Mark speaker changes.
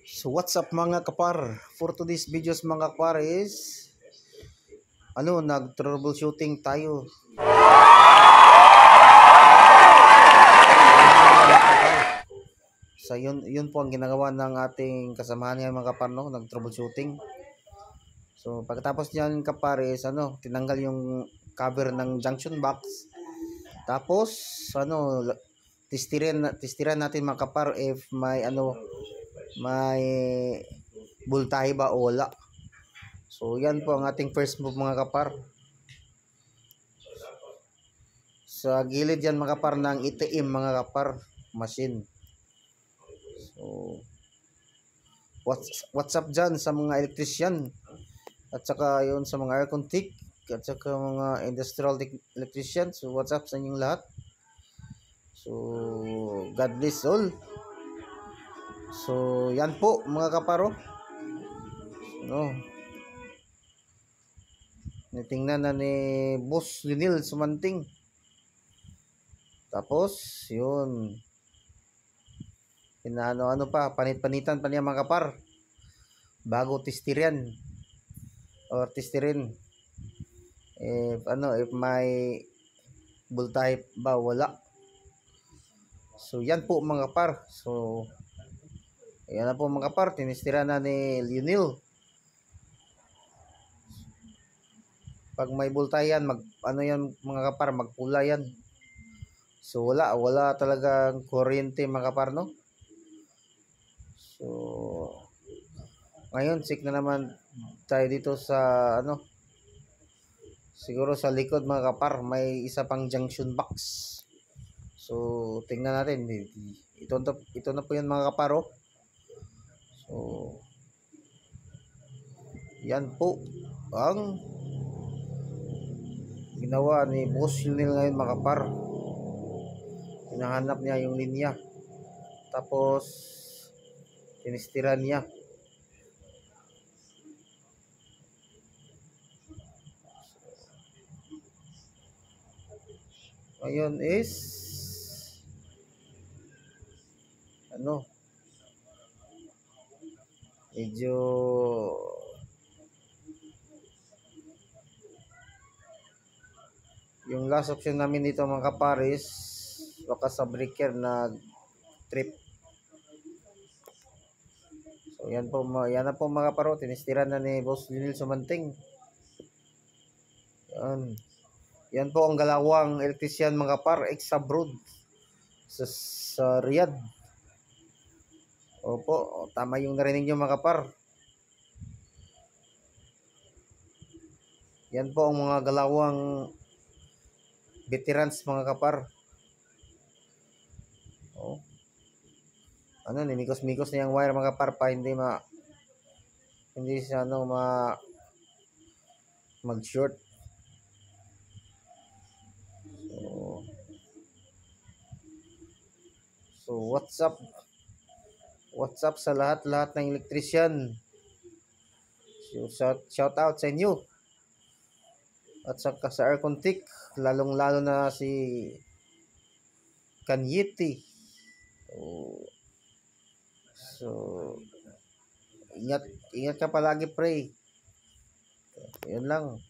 Speaker 1: So what's up mga kapar? For today's videos mga kapar is nag-troubleshooting tayo. So yun po ang ginagawa ng ating kasamahan ngayon mga kapar, no? Nag-troubleshooting. So pagkatapos niyan kapar is tinanggal yung cover ng junction box. Tapos testiran natin mga kapar if may bultahe ba o wala. So yan po ang ating first move mga kapar. Sa gilid yan mga kapar ng ITM mga kapar machine. So what's up dyan sa mga electrician at saka yun sa mga aircon tech at saka mga industrial electrician. So what's up sa inyong lahat. So God bless all. So yan po mga kaparo. Nitingnan na ni Boss Lionel Sumanting. Tapos yun, panit-panitan pa niya mga kapar bago testirin if may bultahe ba wala. So yan po mga kapar. So ayan na po mga kapar, tinestiran na ni Lionel. Pag may bultahe yan, yan mga kapar, magpula yan. So wala talagang kuryente mga kapar, no? So ngayon check na naman tayo dito sa siguro sa likod mga kapar may isa pang junction box. So tingnan natin, ito na po yan mga kapar, oh. So yan po ang ginawa ni Boss Lionel ngayon mga kapar. Hinahanap niya yung linya, tapos tinestiran niya. Ngayon is medyo yung last option namin dito mga kapar is baka sa breaker na trip. So yan na po mga kaparo, tinestiran na ni Boss Lionel Sumanting. Yan po ang galawang electrician mga kapar, ex-abroad sa Riyadh. Opo, tama yung narinig nyo mga kapar. Yan po ang mga galawang veterans mga kapar. Nimikos-mikos na yung wire mga kapar pa hindi siya mag-short. So what's up sa lahat ng electrician. So shout out sa inyo. At saka sa aircon tech, lalong-lalo na si Kanyeti. So ingat ka palagi, pre. Yun lang.